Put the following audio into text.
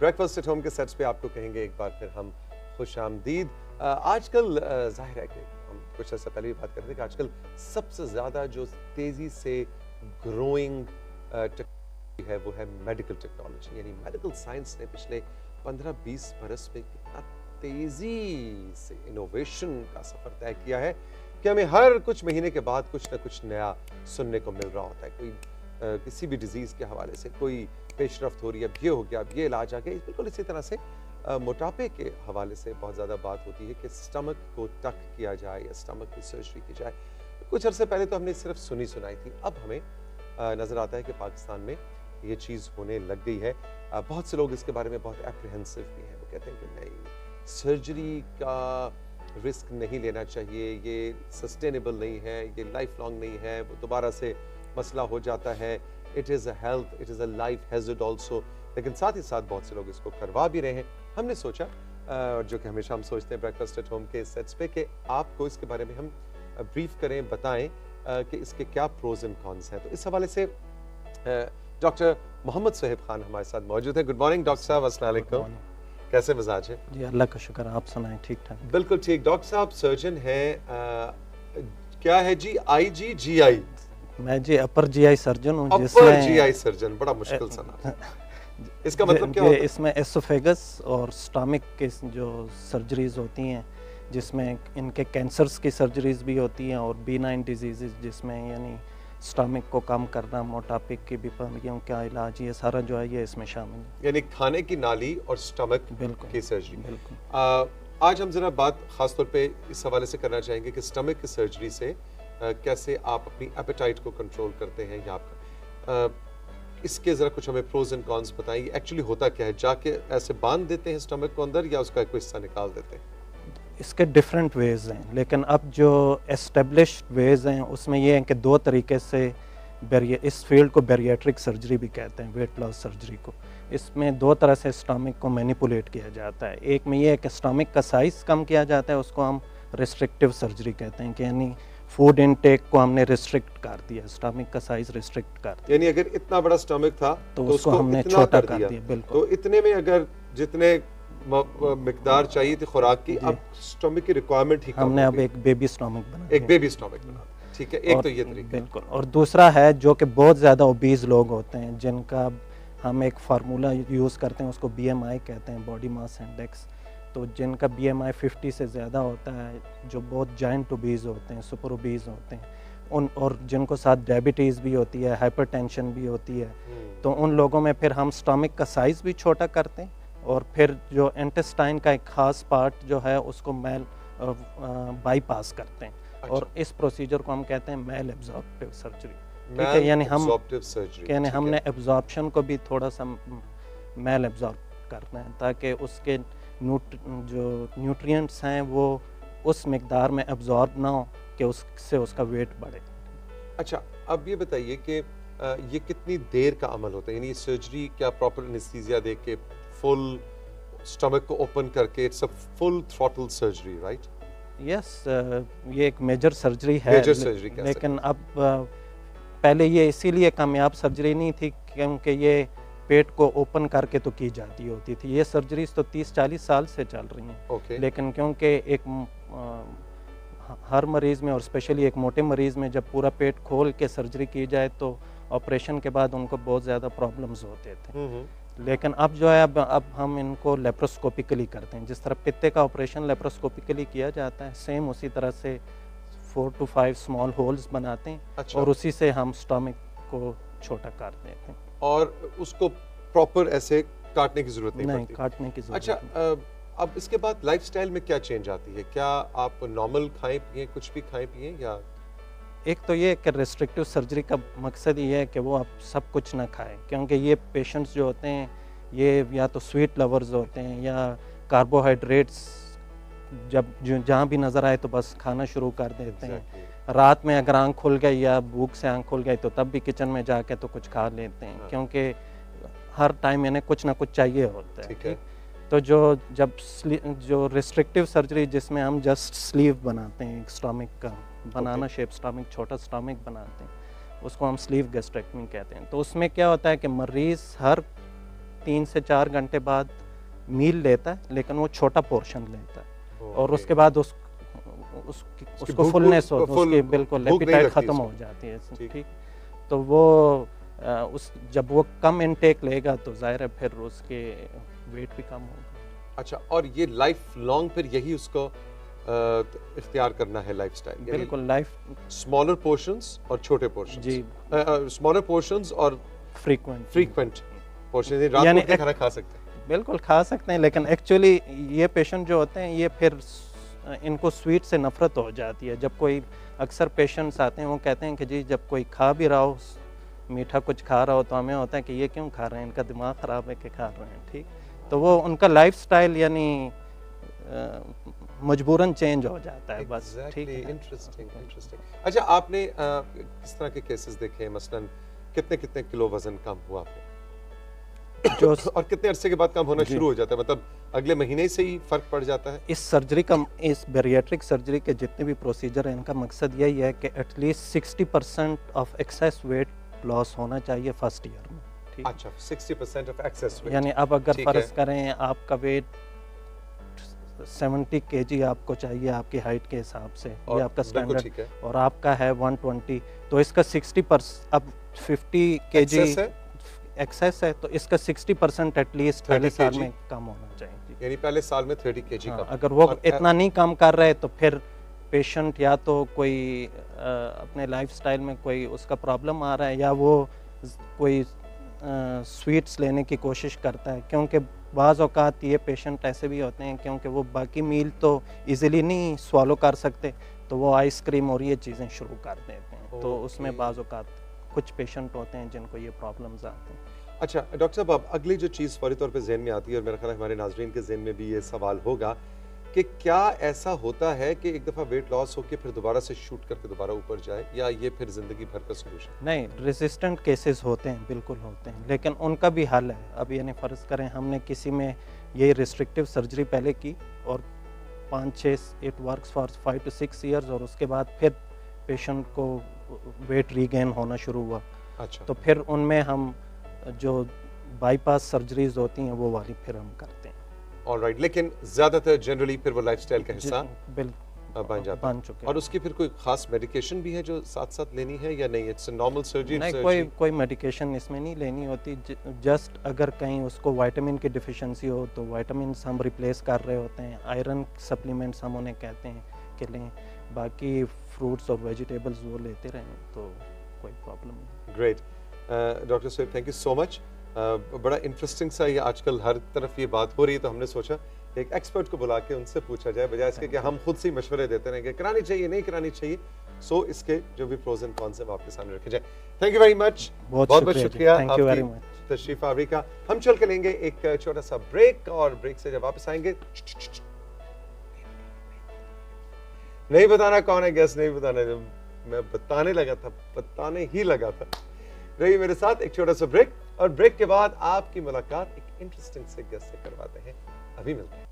Breakfast at home के sets पे आपको कहेंगे एक बार फिर हम खुश आमदीद। आजकल जाहिर है कि हम कुछ अर्सा पहले भी बात करते थे कि आजकल सबसे ज़्यादा जो तेज़ी से ग्रोइंग टेक्नोलॉजी है वो है मेडिकल टेक्नोलॉजी, यानी मेडिकल साइंस ने पिछले 15-20 बरस में कितना तेज़ी से इनोवेशन का सफ़र तय किया है कि हमें हर कुछ महीने के बाद कुछ ना कुछ नया सुनने को मिल रहा होता है। कोई किसी भी डिजीज़ के हवाले से कोई पेशरफ्त हो रही है, अब ये हो गया, अब ये इलाज आ गया। बिल्कुल इसी तरह से मोटापे के हवाले से बहुत ज़्यादा बात होती है कि स्टमक को टक किया जाए या स्टमक की सर्जरी की जाए। कुछ अरसे पहले तो हमने सिर्फ सुनाई थी, अब हमें नज़र आता है कि पाकिस्तान में ये चीज़ होने लग गई है। बहुत से लोग इसके बारे में बहुत एप्रीहेंसिव भी हैं। वो कहते हैं कि नहीं, सर्जरी का रिस्क नहीं लेना चाहिए, ये सस्टेनेबल नहीं है, ये लाइफ लॉन्ग नहीं है, वो दोबारा से मसला हो जाता है। It is a health, it is a life hazard also. लेकिन साथ ही साथ बहुत से लोग इसको करवा भी रहे हैं। हमने सोचा, जो कि हमेशा हम सोचते हैं ब्रेकफास्ट एट होम के सेट्स पे, कि आपको इसके बारे में हम ब्रीफ करें, बताएं कि इसके क्या प्रोज एंड कॉन्स हैं। तो इस हवाले से डॉक्टर मोहम्मद सोहेब खान हमारे साथ मौजूद है। गुड मॉर्निंग डॉक्टर साहब, अस्सलाम वालेकुम। कैसे मिजाज है? जी अल्लाह का शुक्र, आप सुनाएं? ठीक ठाक। बिल्कुल ठीक। डॉक्टर साहब सर्जन हैं, क्या है जी? IGGI? मैं जी अपर GI सर्जन हूँ। अपर GI सर्जन, बड़ा मुश्किल सा नाम। इसका मतलब क्या होता है? इसमें एसोफेगस और स्टमक के जो सर्जरीज होती हैं, जिसमें इनके कैंसर्स की सर्जरीज भी होती हैं और B9 डिजीज़ जिसमें यानी स्टमक को कम करना, मोटापे की बीमारियों का इलाज, ये सारा जो है ये इसमें शामिल है। यानी खाने की नाली और स्टमक की सर्जरी। बिल्कुल। आज हम जरा बात खास तौर पे इस हवाले से करना चाहेंगे कि स्टमक की सर्जरी से कैसे आप अपनी एपेटाइट को कंट्रोल करते हैं, या आप इसके ज़रा कुछ हमें प्रोज एंड कॉन्स बताइए। एक्चुअली होता क्या है? जाके ऐसे बांध देते हैं स्टमक को अंदर, या उसका कोई हिस्सा निकाल देते हैं? इसके डिफरेंट वेज हैं, लेकिन अब जो एस्टेब्लिश्ड वेज हैं उसमें ये है कि दो तरीके से इस फील्ड को बैरिएट्रिक सर्जरी भी कहते हैं, वेट लॉस सर्जरी को। इसमें दो तरह से स्टमक को मैनिपुलेट किया जाता है। एक में ये है कि स्टमक का साइज़ कम किया जाता है, उसको हम रिस्ट्रिक्टिव सर्जरी कहते हैं, कि यानी फूड इनटेक को हमने रिस्ट्रिक्ट कर दिया, स्टमक का साइज रिस्ट्रिक्ट कर दिया। यानी अगर इतना बड़ा स्टमक था तो उसको हमने छोटा कर दिया। बिल्कुल। तो इतने में अगर जितने मिकदार चाहिए थी खुराक की, अब स्टमक की रिक्वायरमेंट ही कम हमने अब एक बेबी स्टमक बना, एक बेबी स्टमक बना। ठीक है, एक तो ये तरीका। बिल्कुल। और दूसरा है जो कि बहुत ज़्यादा ओबीज लोग होते हैं, जिनका हम एक फार्मूला यूज़ करते हैं, उसको BMI कहते हैं, बॉडी मास इंडेक्स। तो जिनका BMI 50 से ज़्यादा होता है, जो बहुत जाइंट ओबीज होते हैं, सुपर ओबीज होते हैं, उन और जिनको साथ डायबिटीज़ भी होती है, हाइपरटेंशन भी होती है, तो उन लोगों में फिर हम स्टमक का साइज़ भी छोटा करते हैं, और फिर जो इंटेस्टाइन का एक ख़ास पार्ट जो है उसको बाईपास करते हैं। अच्छा। और इस प्रोसीजर को हम कहते हैं मेल एब्जॉर्प्टिव सर्जरी। ठीक है, यानी हमने एब्जॉर्प्शन को भी थोड़ा सा मेल एब्जॉर्ब करना है, ताकि उसके जो न्यूट्रिएंट्स हैं वो उस मिकदार में एब्जॉर्ब ना हो कि उससे उसका वेट बढ़े। अच्छा, अब ये बताइए कि ये कितनी देर का अमल होता है? यानी सर्जरी क्या प्रॉपर एनेस्थीसिया दे के फुल स्टमक को ओपन करके, it's a full throttle surgery, right? Yes, ये एक मेजर सर्जरी है। मेजर सर्जरी लेकिन अब पहले ये इसीलिए कामयाब सर्जरी नहीं थी क्योंकि ये पेट को ओपन करके तो की जाती होती थी। ये सर्जरीज तो 30-40 साल से चल रही हैं। लेकिन क्योंकि एक हर मरीज़ में और स्पेशली एक मोटे मरीज़ में जब पूरा पेट खोल के सर्जरी की जाए तो ऑपरेशन के बाद उनको बहुत ज़्यादा प्रॉब्लम्स होते थे। लेकिन अब जो है अब हम इनको लेप्रोस्कोपिकली करते हैं। जिस तरह पित्ते का ऑपरेशन लेप्रोस्कोपिकली किया जाता है, सेम उसी तरह से 4 to 5 स्मॉल होल्स बनाते हैं। अच्छा। और उसी से हम स्टमक को छोटा कर देते हैं। और उसको प्रॉपर ऐसे काटने की जरूरत नहीं पड़ती? काटने की जरूरत। अच्छा, अब इसके बाद लाइफस्टाइल में क्या चेंज आती है? क्या आप नॉर्मल खाएं पिए, कुछ भी खाएं पिए, या? एक तो ये कि रेस्ट्रिक्टिव सर्जरी का मकसद ये है कि वो आप सब कुछ ना खाएं, क्योंकि ये पेशेंट्स जो होते हैं ये या तो स्वीट लवर्स होते हैं या कार्बोहाइड्रेट्स जब जहाँ भी नज़र आए तो बस खाना शुरू कर देते हैं। रात में अगर आँख खुल गई या भूख से आँख खुल गई तो तब भी किचन में जाके तो कुछ खा लेते हैं। हाँ। क्योंकि हर टाइम इन्हें कुछ ना कुछ चाहिए होता है। ठीक है। तो जो रिस्ट्रिक्टिव सर्जरी जिसमें हम जस्ट स्लीव बनाते हैं, स्टमक का बनाना शेप स्टमक, छोटा स्टमक बनाते हैं, उसको हम स्लीव गैस्ट्रेक्टमी कहते हैं। तो उसमें क्या होता है कि मरीज़ हर 3 से 4 घंटे बाद मील लेता है, लेकिन वो छोटा पोर्शन लेता है और ओके। उसके बाद उसको भूख- फुलनेस हो, फुल- उसकी बिल्कुल भूख नहीं एपिटाइट लगती खत्म उसको। हो जाती है, ठीक। ठीक। तो वो उस जब वो कम इनटेक लेगा तो जाहिर है फिर उसके वेट भी कम होगा। अच्छा, और ये लाइफ लॉन्ग फिर यही उसको इख्तियार करना है लाइफस्टाइल, बिल्कुल लाइफ स्मॉलर पोर्शंस और छोटे पोर्शंस, जी स्मॉलर पोर्शंस और फ्रीक्वेंट फ्रीक्वेंट पोर्शन, रात यानी को अपने खाना खा सकते हैं। बिल्कुल खा सकते हैं, लेकिन एक्चुअली ये पेशेंट जो होते हैं ये फिर इनको स्वीट से नफरत हो जाती है। जब कोई अक्सर पेशेंट्स आते हैं वो कहते हैं कि जी जब कोई खा भी रहा हो, मीठा कुछ खा रहा हो, तो हमें होता है कि ये क्यों खा रहे हैं, इनका दिमाग ख़राब है कि खा रहे हैं, ठीक। तो वो उनका लाइफस्टाइल यानी मजबूरन चेंज हो जाता है, बस ठीक है। Interesting interesting. अच्छा, आपने किस तरह के केसेस देखे हैं? मसलन कितने कितने किलो वजन कम हुआ आपने? जो और कितने अरसे के बाद कम होना जी। शुरू हो जाता है? मतलब अगले महीने से ही फर्क पड़ जाता है? इस सर्जरी का, इस बैरिएट्रिक सर्जरी के जितने भी प्रोसीजर हैं इनका मकसद यही है कि at least 60% of access weight loss होना चाहिए फर्स्ट ईयर में, ठीक। अच्छा, 60% ऑफ एक्सेस वेट, यानी अब अगर ठीक फर्ज है। करें आपका वेट 70 केजी आपको चाहिए आपकी हाइट के हिसाब से, और ये आपका बिल्कुल स्टैंडर्ड, ठीक है। और आपका है 120, तो इसका 60% अब 50 केजी एक्सेस है, एक्सेस है, तो इसका 60% एटलीस्ट 30 पहले साल kg में कम होना चाहिए, जी। यानी पहले साल में 30 केजी हाँ, कम। अगर वो और इतना नहीं कम कर रहे तो फिर पेशेंट या तो कोई अपने लाइफस्टाइल में कोई उसका प्रॉब्लम आ रहा है, या वो कोई स्वीट्स लेने की कोशिश करता है, क्योंकि बाज़ औक़ात ये पेशेंट ऐसे भी होते हैं क्योंकि वो बाकी मील तो इजीली नहीं स्वालो कर सकते, तो वो आइसक्रीम और ये चीज़ें शुरू कर देते हैं, तो उसमें ओके। बाज़ औक़ात कुछ पेशेंट होते हैं जिनको ये प्रॉब्लम्स आते हैं। अच्छा डॉक्टर साहब, अब अगली जो चीज़ फौरी तौर पे जहन में आती है, और मेरा ख्याल है हमारे नाजरीन के जहन में भी ये सवाल होगा कि क्या ऐसा होता है कि एक दफ़ा वेट लॉस होकर फिर दोबारा से शूट करके दोबारा ऊपर जाए, या ये फिर ज़िंदगी भर का सोल्यूशन? नहीं, रेजिस्टेंट केसेस होते हैं, बिल्कुल होते हैं, लेकिन उनका भी हल है। अब यानी फ़र्ज़ करें हमने किसी में ये रिस्ट्रिक्टिव सर्जरी पहले की और 5-6 it works for 5 to 6 years, और उसके बाद फिर पेशेंट को वेट रीगेन होना शुरू हुआ, अच्छा, तो फिर उनमें हम जो बाईपास सर्जरीज होती हैं वो वाली फिर हम करते हैं। ऑलराइट, लेकिन ज़्यादातर जनरली फिर वो लाइफस्टाइल का हिस्सा बिल बन जाता है। बन चुके और हैं। उसकी फिर कोई खास मेडिकेशन भी है जो साथ साथ लेनी है, या नहीं? It's normal surgery? नहीं, कोई मेडिकेशन इसमें नहीं लेनी होती, जस्ट अगर कहीं उसको विटामिन की डिफिशिएंसी हो तो विटामिन हम रिप्लेस कर रहे होते हैं, आयरन सप्लीमेंट्स हम उन्हें कहते हैं कि लें, बाकी फ्रूट्स और वेजिटेबल्स वो लेते रहें तो कोई प्रॉब्लम नहीं। ग्रेट डॉक्टर साहब, थैंक यू सो मच। बड़ा इंटरेस्टिंग सा ये आजकल हर तरफ ये बात हो रही है, तो हमने सोचा एक एक्सपर्ट को बुला के उनसे पूछा जाए, बजाय इसके कि हम खुद से ही मशवरे देते रहें कि करानी चाहिए नहीं करानी चाहिए। सो इसके जो भी प्रोज एंड कॉन्स हैं वो आपके सामने रखे जाए। थैंक यू वेरी मच, बहुत शुक्रिया थैंक यू वेरी मच। तशरीफ आवरी का। हम चल के लेंगे एक छोटा सा ब्रेक, और ब्रेक से जब वापस आएंगे, नहीं बताना कौन है गेस्ट, नहीं बताना, मैं बताने लगा था, बताने ही लगा था। रही मेरे साथ एक छोटा सा ब्रेक, और ब्रेक के बाद आपकी मुलाकात एक इंटरेस्टिंग से गेस्ट से करवाते हैं। अभी मिलते हैं।